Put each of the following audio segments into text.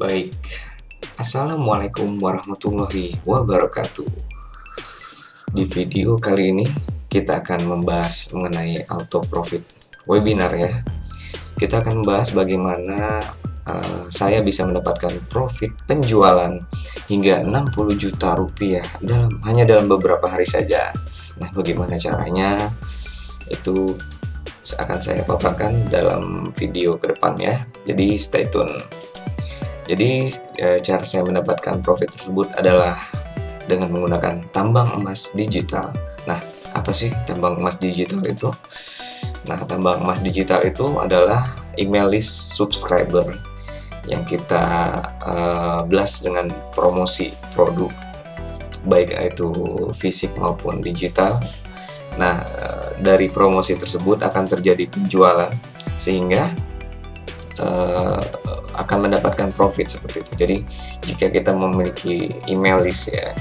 Baik, Assalamualaikum warahmatullahi wabarakatuh. Di video kali ini kita akan membahas mengenai auto profit webinar ya. Kita akan membahas bagaimana saya bisa mendapatkan profit penjualan hingga 60 juta rupiah hanya dalam beberapa hari saja. Nah, bagaimana caranya? Itu akan saya paparkan dalam video ke depan ya. Jadi stay tune. Jadi cara saya mendapatkan profit tersebut adalah dengan menggunakan tambang emas digital. Nah, apa sih tambang emas digital itu? Nah, tambang emas digital itu adalah email list subscriber yang kita blast dengan promosi produk, baik itu fisik maupun digital. Nah, dari promosi tersebut akan terjadi penjualan sehingga akan mendapatkan profit seperti itu. Jadi jika kita memiliki email list ya,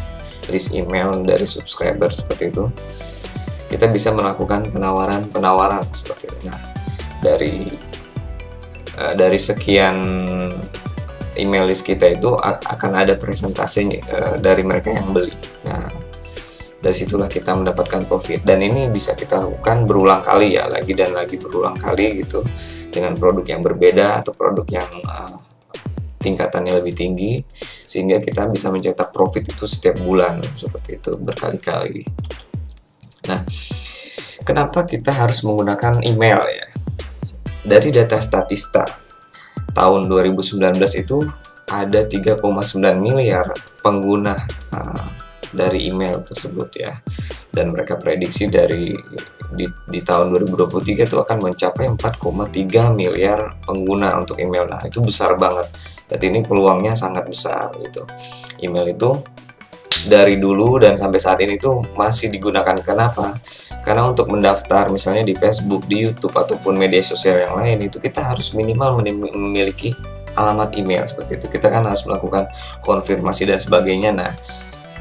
list email dari subscriber seperti itu, kita bisa melakukan penawaran seperti itu. Nah, dari sekian email list kita itu akan ada presentasi dari mereka yang beli. Nah, dari situlah kita mendapatkan profit, dan ini bisa kita lakukan berulang kali ya, lagi dan lagi berulang kali gitu, dengan produk yang berbeda atau produk yang tingkatannya lebih tinggi, sehingga kita bisa mencetak profit itu setiap bulan seperti itu, berkali-kali. Nah, kenapa kita harus menggunakan email ya? Dari data Statista tahun 2019 itu ada 3,9 miliar pengguna dari email tersebut ya, dan mereka prediksi di tahun 2023 itu akan mencapai 4,3 miliar pengguna untuk email. Nah, itu besar banget. Berarti ini peluangnya sangat besar gitu. Email itu dari dulu dan sampai saat ini tuh masih digunakan. Kenapa? Karena untuk mendaftar misalnya di Facebook, di YouTube ataupun media sosial yang lain, itu kita harus minimal memiliki alamat email seperti itu. Kita kan harus melakukan konfirmasi dan sebagainya. Nah,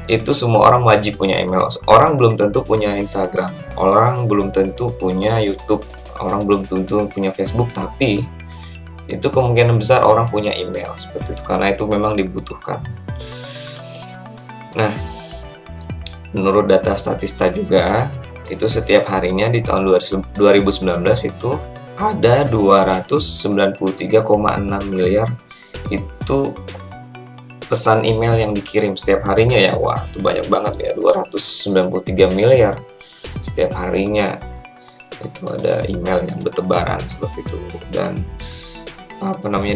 itu semua orang wajib punya email. Orang belum tentu punya Instagram, orang belum tentu punya YouTube, orang belum tentu punya Facebook, tapi itu kemungkinan besar orang punya email seperti itu, karena itu memang dibutuhkan. Nah, menurut data Statista juga, itu setiap harinya di tahun 2019 itu ada 293,6 miliar itu pesan email yang dikirim setiap harinya ya. Wah, itu banyak banget ya, 293 miliar setiap harinya. Itu ada email yang bertebaran seperti itu. Dan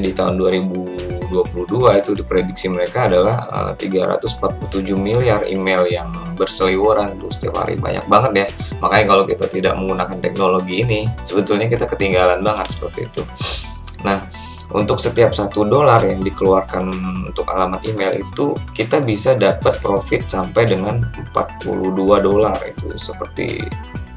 di tahun 2022 itu diprediksi mereka adalah 347 miliar email yang berseliweran tuh setiap hari. Banyak banget ya. Makanya kalau kita tidak menggunakan teknologi ini, sebetulnya kita ketinggalan banget seperti itu. Nah, untuk setiap $1 yang dikeluarkan untuk alamat email itu kita bisa dapat profit sampai dengan $42, itu seperti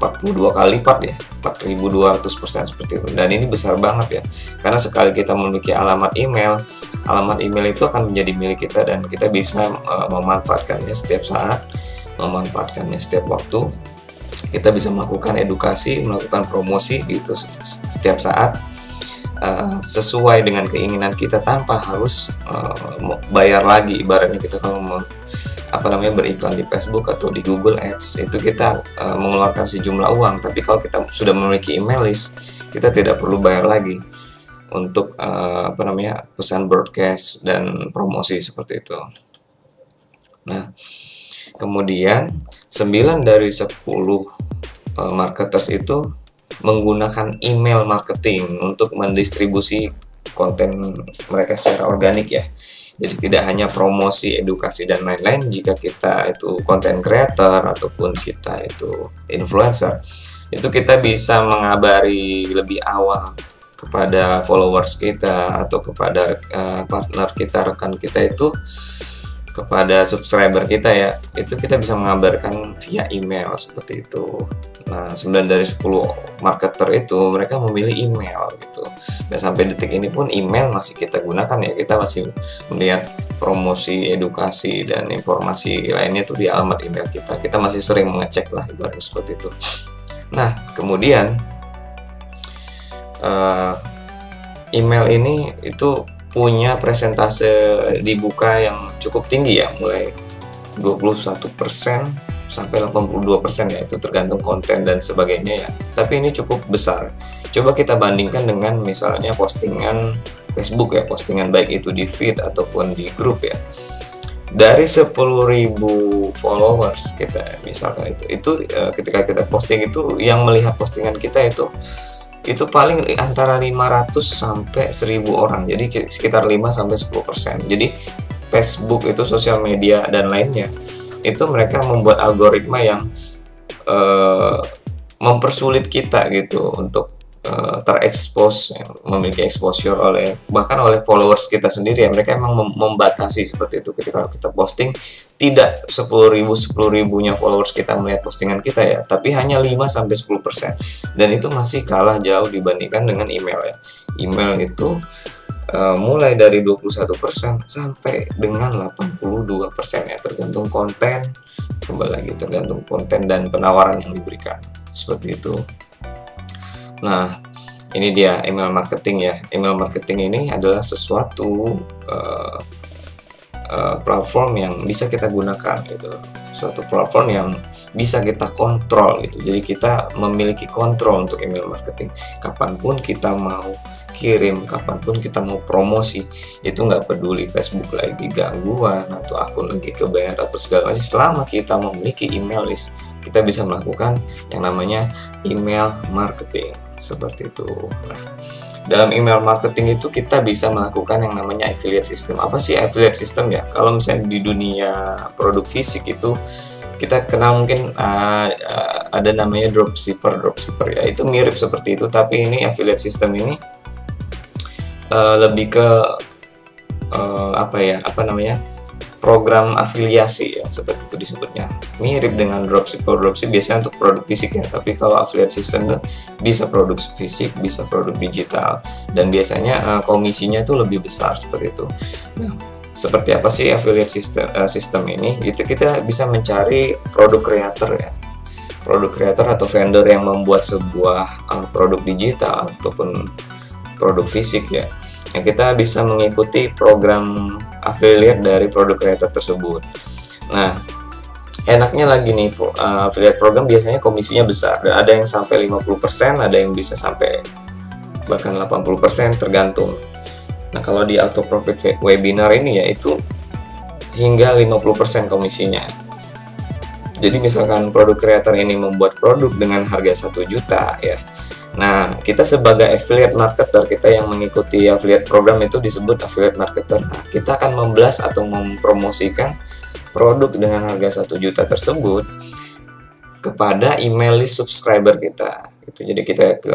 42 kali lipat ya, 4.200% seperti itu. Dan ini besar banget ya, karena sekali kita memiliki alamat email itu akan menjadi milik kita, dan kita bisa memanfaatkannya setiap saat, memanfaatkannya setiap waktu. Kita bisa melakukan edukasi, melakukan promosi gitu setiap saat, sesuai dengan keinginan kita tanpa harus bayar lagi. Ibaratnya kita kalau beriklan di Facebook atau di Google Ads, itu kita mengeluarkan sejumlah uang. Tapi kalau kita sudah memiliki email list, kita tidak perlu bayar lagi untuk pesan broadcast dan promosi seperti itu. Nah, kemudian 9 dari 10 marketers itu menggunakan email marketing untuk mendistribusi konten mereka secara organik ya. Jadi tidak hanya promosi, edukasi, dan lain-lain. Jika kita itu content creator ataupun kita itu influencer, itu kita bisa mengabari lebih awal kepada followers kita atau kepada partner kita, rekan kita itu, kepada subscriber kita ya, itu kita bisa mengabarkan via email seperti itu. Nah, 9 dari 10 marketer itu mereka memilih email gitu. Dan sampai detik ini pun email masih kita gunakan ya. Kita masih melihat promosi, edukasi, dan informasi lainnya tuh di alamat email kita. Kita masih sering mengecek lah, ibaratnya seperti itu. Nah, kemudian email ini itu punya presentase dibuka yang cukup tinggi ya, mulai 21% sampai 82% ya, itu tergantung konten dan sebagainya ya, tapi ini cukup besar. Coba kita bandingkan dengan misalnya postingan Facebook ya, postingan baik itu di feed ataupun di grup ya. Dari 10.000 followers kita misalkan itu ketika kita posting itu yang melihat postingan kita itu paling antara 500 sampai 1.000 orang, jadi sekitar 5 sampai 10%. Jadi Facebook itu sosial media dan lainnya itu mereka membuat algoritma yang mempersulit kita gitu untuk terekspos, memiliki exposure bahkan oleh followers kita sendiri ya. Mereka emang membatasi seperti itu, ketika kita posting tidak 10.000-10.000-nya followers kita melihat postingan kita ya, tapi hanya 5-10%, dan itu masih kalah jauh dibandingkan dengan email ya. Email itu mulai dari 21% sampai dengan 82% ya, tergantung konten, kembali lagi tergantung konten dan penawaran yang diberikan seperti itu. Nah, ini dia email marketing ya. Email marketing ini adalah sesuatu platform yang bisa kita gunakan gitu. Suatu platform yang bisa kita kontrol gitu. Jadi kita memiliki kontrol untuk email marketing. Kapanpun kita mau kirim, kapanpun kita mau promosi, itu nggak peduli Facebook lagi gangguan atau akun lagi kebayar atau segala macam. Selama kita memiliki email list, kita bisa melakukan yang namanya email marketing seperti itu. Nah, dalam email marketing itu kita bisa melakukan yang namanya affiliate system. Apa sih affiliate system ya? Kalau misalnya di dunia produk fisik itu kita kenal mungkin ada namanya dropshipper ya, itu mirip seperti itu, tapi ini affiliate system ini lebih ke program afiliasi ya, seperti itu disebutnya. Mirip dengan dropship. Kalau dropship biasanya untuk produk fisik ya, tapi kalau affiliate system bisa produk fisik, bisa produk digital, dan biasanya komisinya itu lebih besar seperti itu. Nah, seperti apa sih affiliate system ini? Itu kita bisa mencari produk creator ya, produk creator atau vendor yang membuat sebuah produk digital ataupun produk fisik ya, yang kita bisa mengikuti program affiliate dari produk creator tersebut. Nah, enaknya lagi nih, affiliate program biasanya komisinya besar, dan ada yang sampai 50%, ada yang bisa sampai bahkan 80%, tergantung. Nah, kalau di auto profit webinar ini ya, itu hingga 50% komisinya. Jadi misalkan produk creator ini membuat produk dengan harga 1 juta ya, nah, kita sebagai affiliate marketer, kita yang mengikuti affiliate program itu disebut affiliate marketer. Nah, kita akan memblast atau mempromosikan produk dengan harga 1 juta tersebut kepada email list subscriber kita. Gitu. Jadi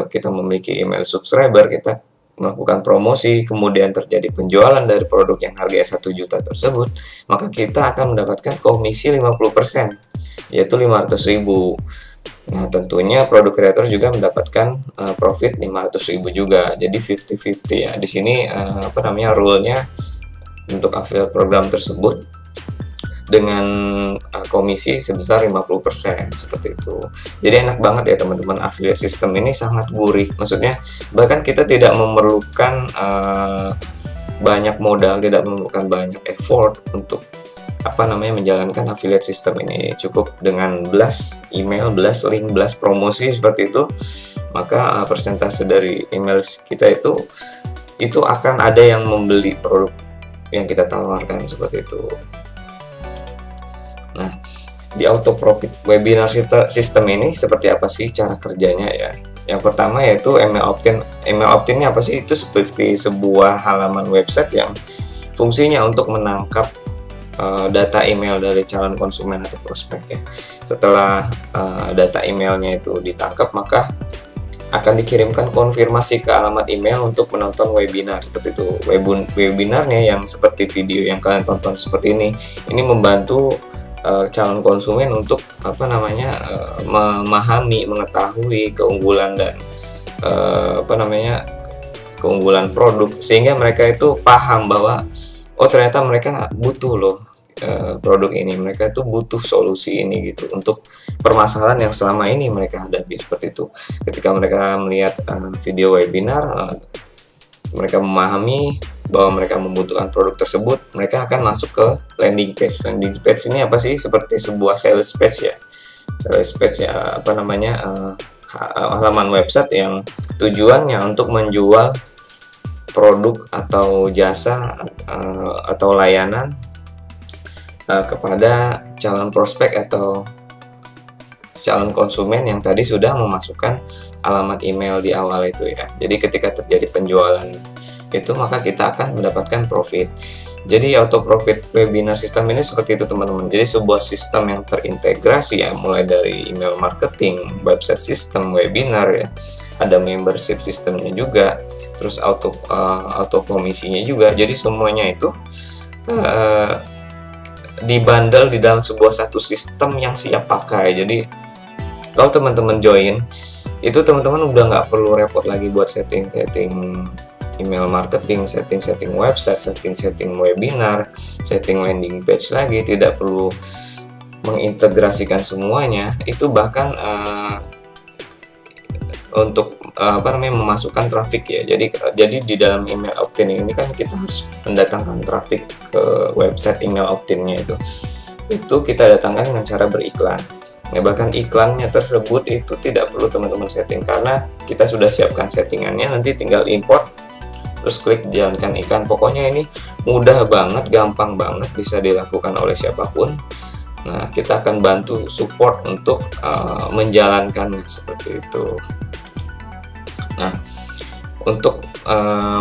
kita memiliki email subscriber, kita melakukan promosi, kemudian terjadi penjualan dari produk yang harganya 1 juta tersebut, maka kita akan mendapatkan komisi 50%, yaitu 500.000. Nah, tentunya produk creator juga mendapatkan profit 500.000 juga. Jadi 50-50 ya. Di sini rule-nya untuk affiliate program tersebut dengan komisi sebesar 50% seperti itu. Jadi enak banget ya teman-teman, affiliate system ini sangat gurih. Maksudnya bahkan kita tidak memerlukan banyak modal, tidak memerlukan banyak effort untuk menjalankan affiliate system ini. Cukup dengan blast email, blast link, blast promosi seperti itu, maka persentase dari email kita itu akan ada yang membeli produk yang kita tawarkan seperti itu. Nah, di auto profit webinar system ini seperti apa sih cara kerjanya ya? Yang pertama yaitu email opt-in. Email opt-in ini apa sih? Itu seperti sebuah halaman website yang fungsinya untuk menangkap data email dari calon konsumen atau prospek ya. Setelah data emailnya itu ditangkap, maka akan dikirimkan konfirmasi ke alamat email untuk menonton webinar seperti itu. Webinarnya yang seperti video yang kalian tonton seperti ini membantu calon konsumen untuk memahami, mengetahui keunggulan dan keunggulan produk, sehingga mereka itu paham bahwa oh ternyata mereka butuh loh produk ini, mereka itu butuh solusi ini gitu untuk permasalahan yang selama ini mereka hadapi seperti itu. Ketika mereka melihat video webinar, mereka memahami bahwa mereka membutuhkan produk tersebut, mereka akan masuk ke landing page. Landing page ini apa sih? Seperti sebuah sales page ya. Sales page ya, apa namanya, halaman website yang tujuannya untuk menjual produk atau jasa atau layanan kepada calon prospek atau calon konsumen yang tadi sudah memasukkan alamat email di awal itu ya. Jadi ketika terjadi penjualan itu, maka kita akan mendapatkan profit. Jadi auto profit webinar system ini seperti itu teman-teman. Jadi sebuah sistem yang terintegrasi ya, mulai dari email marketing, website system, webinar ya, ada membership sistemnya juga, terus auto komisinya juga. Jadi semuanya itu dibundle di dalam sebuah satu sistem yang siap pakai. Jadi kalau teman-teman join itu, teman-teman udah nggak perlu repot lagi buat setting email marketing, setting website, setting webinar, setting landing page lagi. Tidak perlu mengintegrasikan semuanya. Itu bahkan untuk memasukkan traffic ya. Jadi di dalam email opt-in ini kan kita harus mendatangkan traffic ke website email opt-innya itu kita datangkan dengan cara beriklan. Ya, bahkan iklannya tersebut itu tidak perlu teman-teman setting, karena kita sudah siapkan settingannya, nanti tinggal import terus klik jalankan iklan. Pokoknya ini mudah banget, gampang banget, bisa dilakukan oleh siapapun. Nah, kita akan bantu support untuk menjalankannya seperti itu. Nah, untuk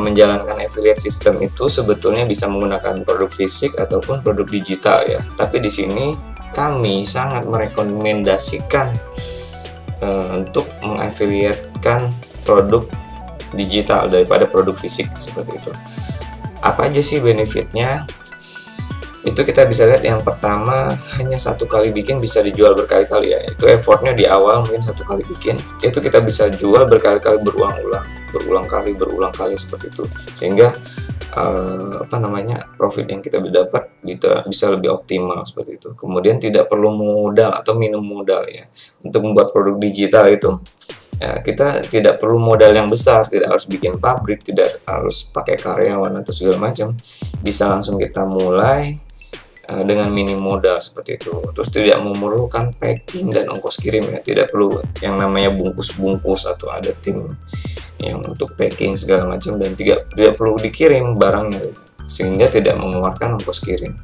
menjalankan affiliate system itu sebetulnya bisa menggunakan produk fisik ataupun produk digital ya. Tapi di sini kami sangat merekomendasikan untuk mengafiliatkan produk digital daripada produk fisik seperti itu. Apa aja sih benefitnya? Itu kita bisa lihat. Yang pertama, hanya satu kali bikin bisa dijual berkali-kali ya. Itu effortnya di awal mungkin satu kali bikin, itu kita bisa jual berkali-kali, berulang kali seperti itu, sehingga profit yang kita dapat bisa lebih optimal seperti itu. Kemudian tidak perlu modal atau minum modal ya. Untuk membuat produk digital itu ya, kita tidak perlu modal yang besar, tidak harus bikin pabrik, tidak harus pakai karyawan atau segala macam. Bisa langsung kita mulai dengan minim modal seperti itu. Terus tidak memerlukan packing dan ongkos kirim ya. Tidak perlu yang namanya bungkus-bungkus atau ada tim yang untuk packing segala macam, dan tidak perlu dikirim barangnya, sehingga tidak mengeluarkan ongkos kirim.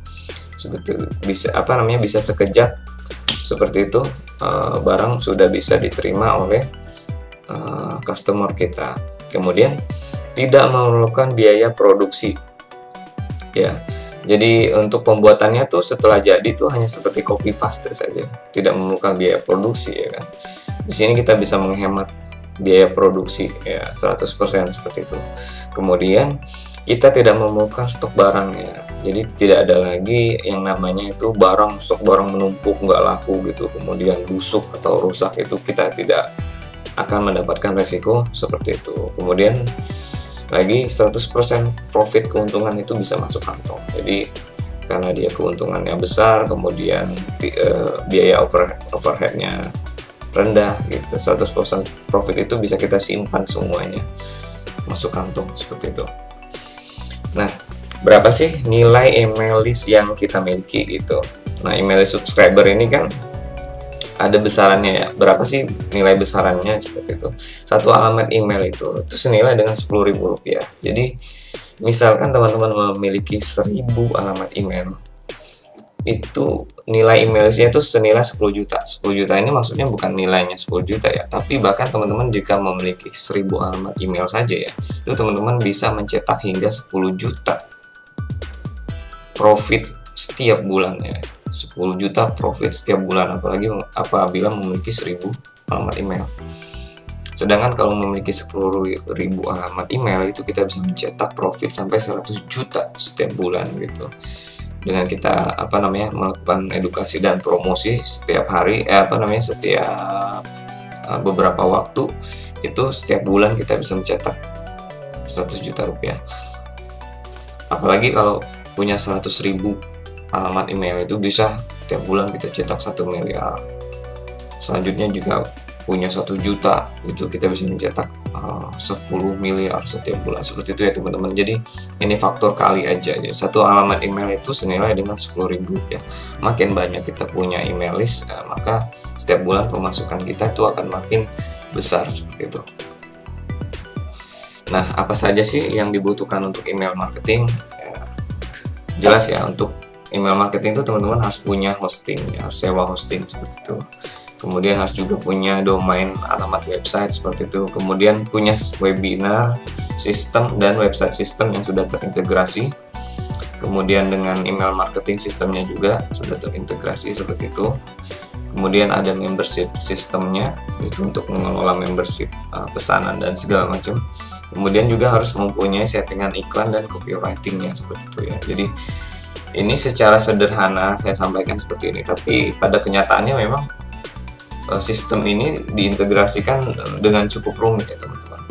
Seperti bisa bisa sekejap seperti itu, barang sudah bisa diterima oleh customer kita. Kemudian tidak memerlukan biaya produksi ya. Jadi untuk pembuatannya tuh setelah jadi tuh hanya seperti copy paste saja, tidak memerlukan biaya produksi ya kan. Di sini kita bisa menghemat biaya produksi ya 100% seperti itu. Kemudian kita tidak memerlukan stok barang ya. Jadi tidak ada lagi yang namanya itu stok barang menumpuk nggak laku gitu, kemudian busuk atau rusak. Itu kita tidak akan mendapatkan resiko seperti itu. Kemudian lagi 100% profit, keuntungan itu bisa masuk kantong. Jadi karena dia keuntungannya besar, kemudian biaya overheadnya rendah gitu, 100% profit itu bisa kita simpan semuanya masuk kantong seperti itu. Nah, berapa sih nilai email list yang kita miliki gitu? Nah, email list subscriber ini kan ada besarannya ya. Berapa sih nilai besarannya seperti itu? Satu alamat email itu senilai dengan Rp10.000. Jadi misalkan teman-teman memiliki 1000 alamat email, itu nilai emailnya itu senilai 10 juta. 10 juta ini maksudnya bukan nilainya 10 juta ya, tapi bahkan teman-teman jika memiliki 1000 alamat email saja ya, itu teman-teman bisa mencetak hingga 10 juta profit setiap bulan ya. 10 juta profit setiap bulan, apalagi apabila memiliki 1000 alamat email. Sedangkan kalau memiliki 10.000 alamat email, itu kita bisa mencetak profit sampai 100 juta setiap bulan gitu. Dengan kita melakukan edukasi dan promosi setiap hari, setiap beberapa waktu, itu setiap bulan kita bisa mencetak 100 juta rupiah. Apalagi kalau punya 100.000 alamat email, itu bisa tiap bulan kita cetak 1 miliar. Selanjutnya juga punya 1 juta, itu kita bisa mencetak 10 miliar setiap bulan, seperti itu ya teman-teman. Jadi ini faktor kali aja ya. Satu alamat email itu senilai dengan 10.000 ya. Makin banyak kita punya email list, maka setiap bulan pemasukan kita itu akan makin besar, seperti itu. Nah, apa saja sih yang dibutuhkan untuk email marketing? Ya, jelas ya, untuk email marketing itu teman-teman harus punya hosting ya, harus sewa hosting seperti itu. Kemudian harus juga punya domain, alamat website seperti itu. Kemudian punya webinar sistem dan website sistem yang sudah terintegrasi. Kemudian dengan email marketing sistemnya juga sudah terintegrasi seperti itu. Kemudian ada membership sistemnya, itu untuk mengelola membership, pesanan dan segala macam. Kemudian juga harus mempunyai settingan iklan dan copywritingnya seperti itu ya. Jadi ini secara sederhana saya sampaikan seperti ini, tapi pada kenyataannya memang sistem ini diintegrasikan dengan cukup rumit ya teman-teman.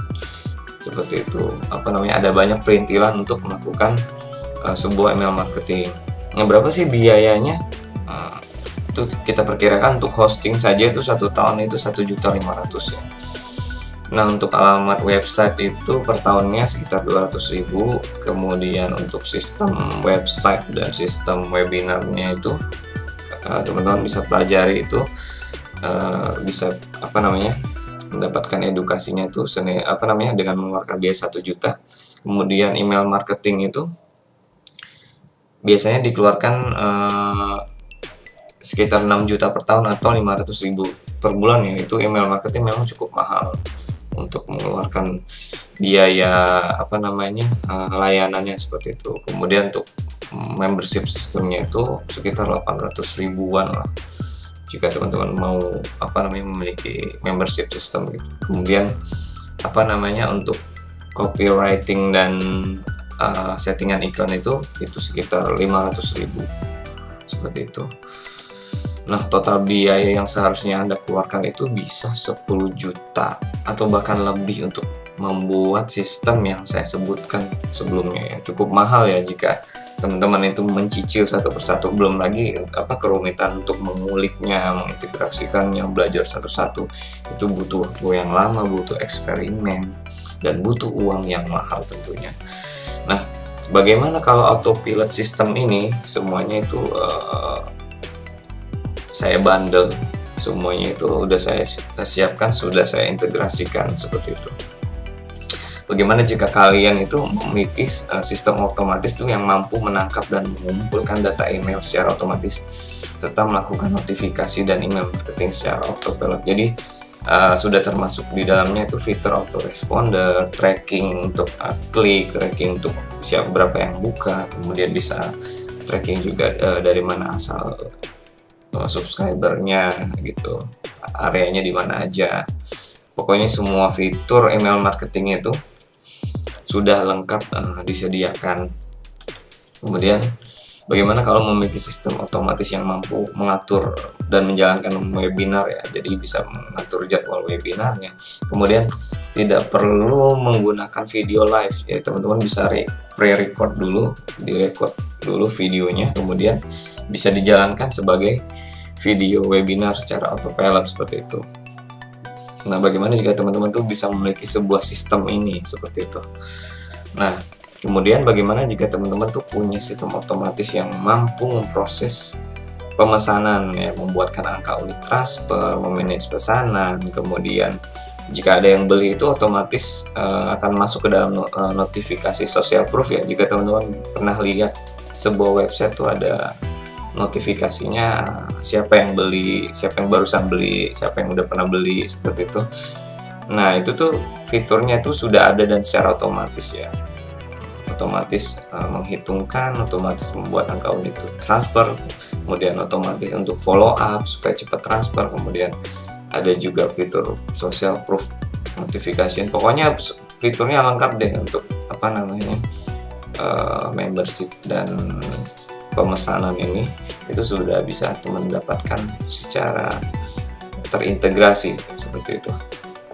Seperti itu, ada banyak perintilan untuk melakukan sebuah email marketing. Nah, berapa sih biayanya? Itu kita perkirakan untuk hosting saja itu 1 tahun itu 1.500.000 ya. Nah, untuk alamat website itu per tahunnya sekitar 200.000. Kemudian untuk sistem website dan sistem webinarnya itu teman-teman bisa pelajari itu, bisa mendapatkan edukasinya itu dengan mengeluarkan biaya 1 juta. Kemudian email marketing itu biasanya dikeluarkan sekitar 6 juta per tahun atau 500.000 per bulan ya. Itu email marketing memang cukup mahal untuk mengeluarkan biaya layanannya seperti itu. Kemudian untuk membership sistemnya itu sekitar 800 ribuan lah jika teman-teman mau memiliki membership system gitu. Kemudian untuk copywriting dan settingan iklan itu sekitar 500.000 seperti itu. Nah, total biaya yang seharusnya Anda keluarkan itu bisa 10 juta atau bahkan lebih untuk membuat sistem yang saya sebutkan sebelumnya ya. Cukup mahal ya jika teman-teman itu mencicil satu persatu, belum lagi kerumitan untuk menguliknya, mengintegrasikannya, belajar satu-satu. Itu butuh waktu yang lama, butuh eksperimen, dan butuh uang yang mahal tentunya. Nah, bagaimana kalau autopilot sistem ini semuanya itu saya bundle, semuanya itu udah saya siapkan, sudah saya integrasikan seperti itu. Bagaimana jika kalian itu memiliki sistem otomatis tuh yang mampu menangkap dan mengumpulkan data email secara otomatis serta melakukan notifikasi dan email marketing secara autopilot. Jadi sudah termasuk di dalamnya itu fitur autoresponder, tracking untuk klik, tracking untuk siapa berapa yang buka, kemudian bisa tracking juga dari mana asal subscribernya gitu, areanya di mana aja. Pokoknya semua fitur email marketing itu sudah lengkap disediakan. Kemudian bagaimana kalau memiliki sistem otomatis yang mampu mengatur dan menjalankan webinar ya, jadi bisa mengatur jadwal webinarnya. Kemudian tidak perlu menggunakan video live ya, teman-teman bisa pre-record dulu, direcord dulu videonya, kemudian bisa dijalankan sebagai video webinar secara autopilot seperti itu. Nah, bagaimana jika teman-teman tuh bisa memiliki sebuah sistem ini seperti itu? Nah, kemudian bagaimana jika teman-teman tuh punya sistem otomatis yang mampu memproses pemesanan ya, membuatkan angka unit transfer, memanage pesanan, kemudian jika ada yang beli itu otomatis akan masuk ke dalam notifikasi social proof ya. Jika teman-teman pernah lihat sebuah website tuh ada notifikasinya siapa yang beli, siapa yang barusan beli, siapa yang udah pernah beli seperti itu. Nah, itu tuh fiturnya tuh sudah ada dan secara otomatis ya. Otomatis menghitungkan, otomatis membuat angka unit transfer, kemudian otomatis untuk follow up supaya cepat transfer, kemudian ada juga fitur social proof notification. Pokoknya fiturnya lengkap deh untuk membership dan pemesanan ini itu sudah bisa teman dapatkan secara terintegrasi seperti itu.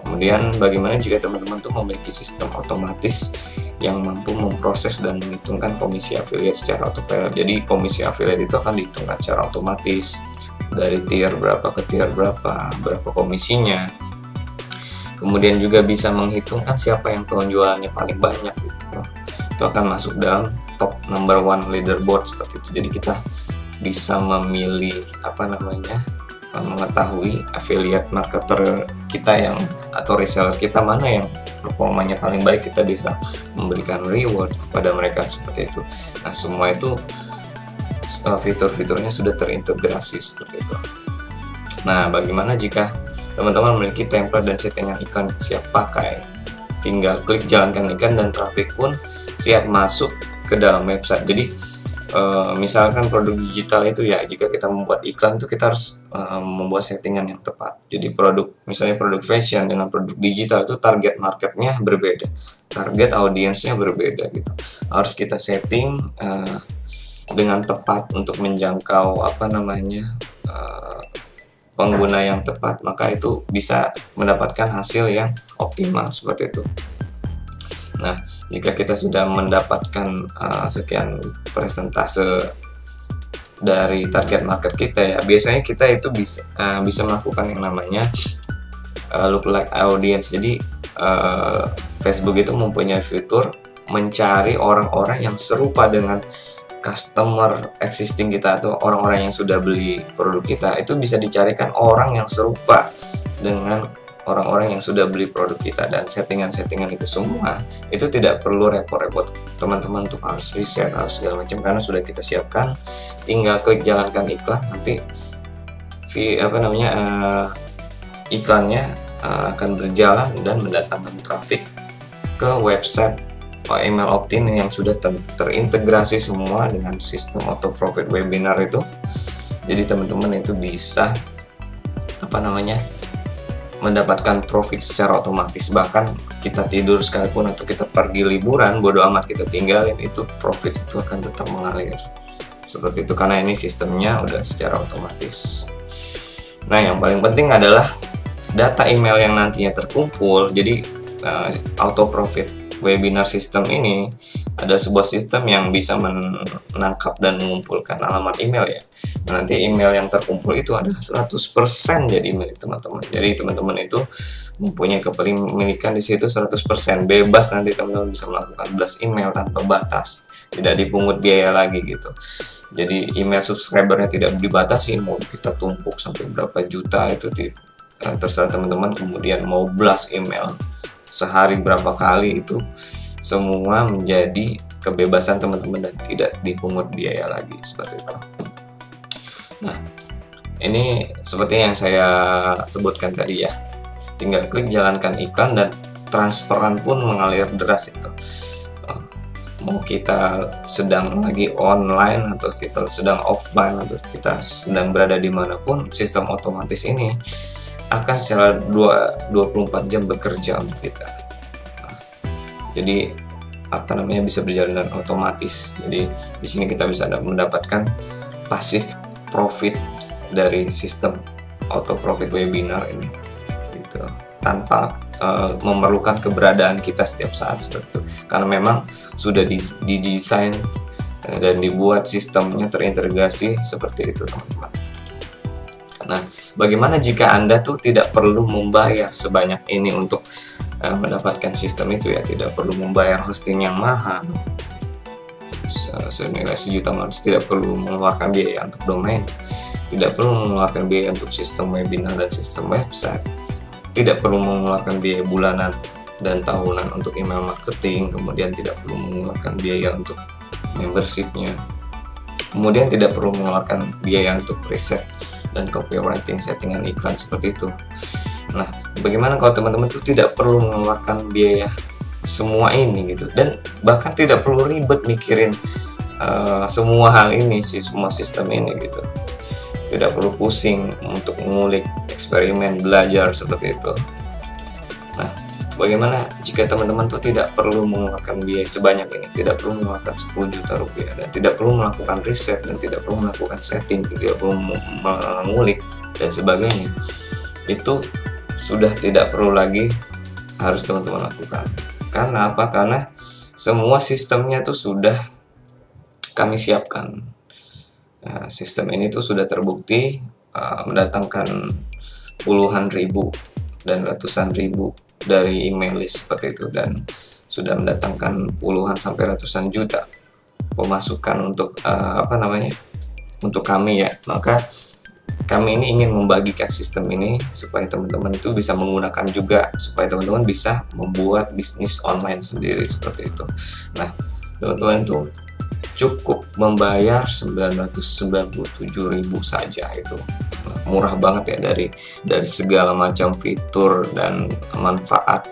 Kemudian bagaimana jika teman-teman tuh memiliki sistem otomatis yang mampu memproses dan menghitungkan komisi affiliate secara autopilot. Jadi komisi affiliate itu akan dihitungkan secara otomatis dari tier berapa ke tier berapa komisinya. Kemudian juga bisa menghitungkan siapa yang penjualannya paling banyak gitu. Itu akan masuk dalam top number one leaderboard seperti itu. Jadi kita bisa memilih mengetahui affiliate marketer kita yang atau reseller kita mana yang performanya paling baik, kita bisa memberikan reward kepada mereka seperti itu. Nah, semua itu fitur-fiturnya sudah terintegrasi seperti itu. Nah, bagaimana jika teman-teman memiliki template dan settingan iklan siap pakai? Tinggal klik jalankan iklan dan traffic pun siap masuk ke dalam website. Jadi misalkan produk digital itu ya, jika kita membuat iklan itu kita harus membuat settingan yang tepat. Jadi misalnya produk fashion dengan produk digital itu target marketnya berbeda, target audiensnya berbeda gitu. Harus kita setting dengan tepat untuk menjangkau pengguna yang tepat, maka itu bisa mendapatkan hasil yang optimal seperti itu. Nah, jika kita sudah mendapatkan sekian persentase dari target market kita ya, biasanya kita itu bisa melakukan yang namanya lookalike audience. Jadi Facebook itu mempunyai fitur mencari orang-orang yang serupa dengan customer existing kita atau orang-orang yang sudah beli produk kita. Itu bisa dicarikan orang yang serupa dengan orang-orang yang sudah beli produk kita, dan settingan-settingan itu semua itu tidak perlu repot-repot teman-teman untuk harus riset, harus segala macam, karena sudah kita siapkan. Tinggal klik jalankan iklan, nanti iklannya akan berjalan dan mendatangkan traffic ke website email opt-in yang sudah terintegrasi semua dengan sistem auto profit webinar itu. Jadi teman-teman itu bisa mendapatkan profit secara otomatis. Bahkan kita tidur sekalipun atau kita pergi liburan, bodo amat kita tinggalin, itu profit itu akan tetap mengalir seperti itu, karena ini sistemnya udah secara otomatis. Nah, yang paling penting adalah data email yang nantinya terkumpul. Jadi auto profit webinar system ini ada sebuah sistem yang bisa menangkap dan mengumpulkan alamat email ya. Nah, nanti email yang terkumpul itu adalah 100% jadi milik teman-teman. Jadi teman-teman itu mempunyai kepemilikan di situ 100%, bebas. Nanti teman-teman bisa melakukan blast email tanpa batas, tidak dipungut biaya lagi gitu. Jadi email subscribernya tidak dibatasi, mau kita tumpuk sampai berapa juta itu terserah teman-teman. Kemudian mau blast email sehari berapa kali, itu semua menjadi kebebasan teman-teman dan tidak dipungut biaya lagi seperti itu. Nah, ini seperti yang saya sebutkan tadi ya, tinggal klik jalankan iklan dan transparan pun mengalir deras itu. Mau kita sedang lagi online atau kita sedang offline atau kita sedang berada dimanapun, sistem otomatis ini akan secara 24 jam bekerja untuk kita. Jadi bisa berjalan dengan otomatis. Jadi di sini kita bisa mendapatkan passive profit dari sistem auto profit webinar ini gitu, tanpa memerlukan keberadaan kita setiap saat seperti itu, karena memang sudah didesain dan dibuat sistemnya terintegrasi seperti itu teman-teman. Nah, bagaimana jika Anda tuh tidak perlu membayar sebanyak ini untuk mendapatkan sistem itu ya? Tidak perlu membayar hosting yang mahal senilai $1.500.000, tidak perlu mengeluarkan biaya untuk domain, tidak perlu mengeluarkan biaya untuk sistem webinar dan sistem website, tidak perlu mengeluarkan biaya bulanan dan tahunan untuk email marketing, kemudian tidak perlu mengeluarkan biaya untuk membershipnya, kemudian tidak perlu mengeluarkan biaya untuk preset dan copywriting settingan iklan seperti itu. Nah, bagaimana kalau teman-teman itu tidak perlu mengeluarkan biaya semua ini gitu, dan bahkan tidak perlu ribet mikirin semua hal ini semua sistem ini gitu, tidak perlu pusing untuk mengulik, eksperimen, belajar seperti itu. Nah, bagaimana jika teman-teman tuh tidak perlu mengeluarkan biaya sebanyak ini, tidak perlu mengeluarkan 10 juta rupiah, dan tidak perlu melakukan riset, dan tidak perlu melakukan setting, tidak perlu mengulik dan sebagainya. Itu sudah tidak perlu lagi harus teman-teman lakukan. Karena apa? Karena semua sistemnya tuh sudah kami siapkan. Nah, sistem ini tuh sudah terbukti mendatangkan puluhan ribu dan ratusan ribu dari email list seperti itu, dan sudah mendatangkan puluhan sampai ratusan juta pemasukan untuk untuk kami ya. Maka kami ini ingin membagikan sistem ini supaya teman-teman itu bisa menggunakan juga, supaya teman-teman bisa membuat bisnis online sendiri seperti itu. Nah, teman-teman itu cukup membayar 997.000 saja, itu murah banget ya dari segala macam fitur dan manfaat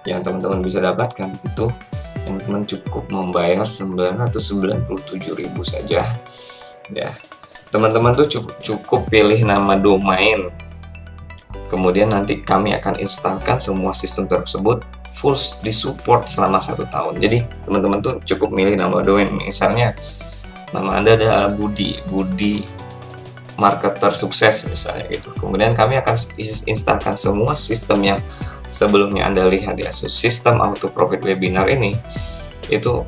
yang teman-teman bisa dapatkan. Itu teman-teman cukup membayar 997.000 saja ya. Teman-teman tuh cukup pilih nama domain, kemudian nanti kami akan instalkan semua sistem tersebut full disupport selama 1 tahun. Jadi teman-teman tuh cukup milih nama domain, misalnya nama Anda adalah Budi marketer sukses misalnya gitu. Kemudian kami akan instalkan semua sistem yang sebelumnya Anda lihat ya. Sistem auto profit webinar ini itu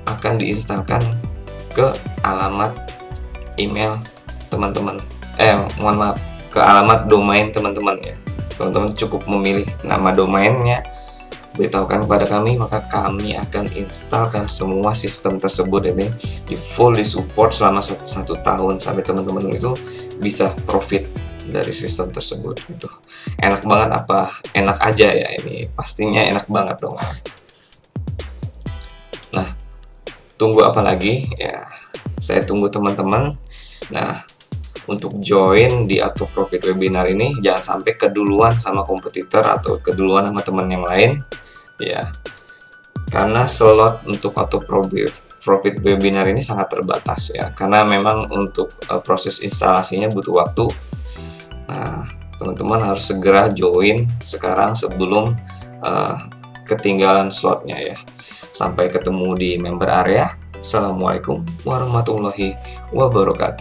akan diinstalkan ke alamat email teman-teman, mohon maaf, ke alamat domain teman-teman ya. Teman-teman cukup memilih nama domainnya, beritahukan kepada kami, maka kami akan instalkan semua sistem tersebut ini di full support selama 1 tahun sampai teman-teman itu bisa profit dari sistem tersebut. Itu enak banget, apa enak aja ya, ini pastinya enak banget dong. Nah, tunggu apa lagi ya, saya tunggu teman-teman. Nah, untuk join di auto profit webinar ini jangan sampai keduluan sama kompetitor atau keduluan sama teman yang lain ya, karena slot untuk auto profit webinar ini sangat terbatas ya, karena memang untuk proses instalasinya butuh waktu. Nah, teman-teman harus segera join sekarang sebelum ketinggalan slotnya ya. Sampai ketemu di member area. Assalamualaikum warahmatullahi wabarakatuh.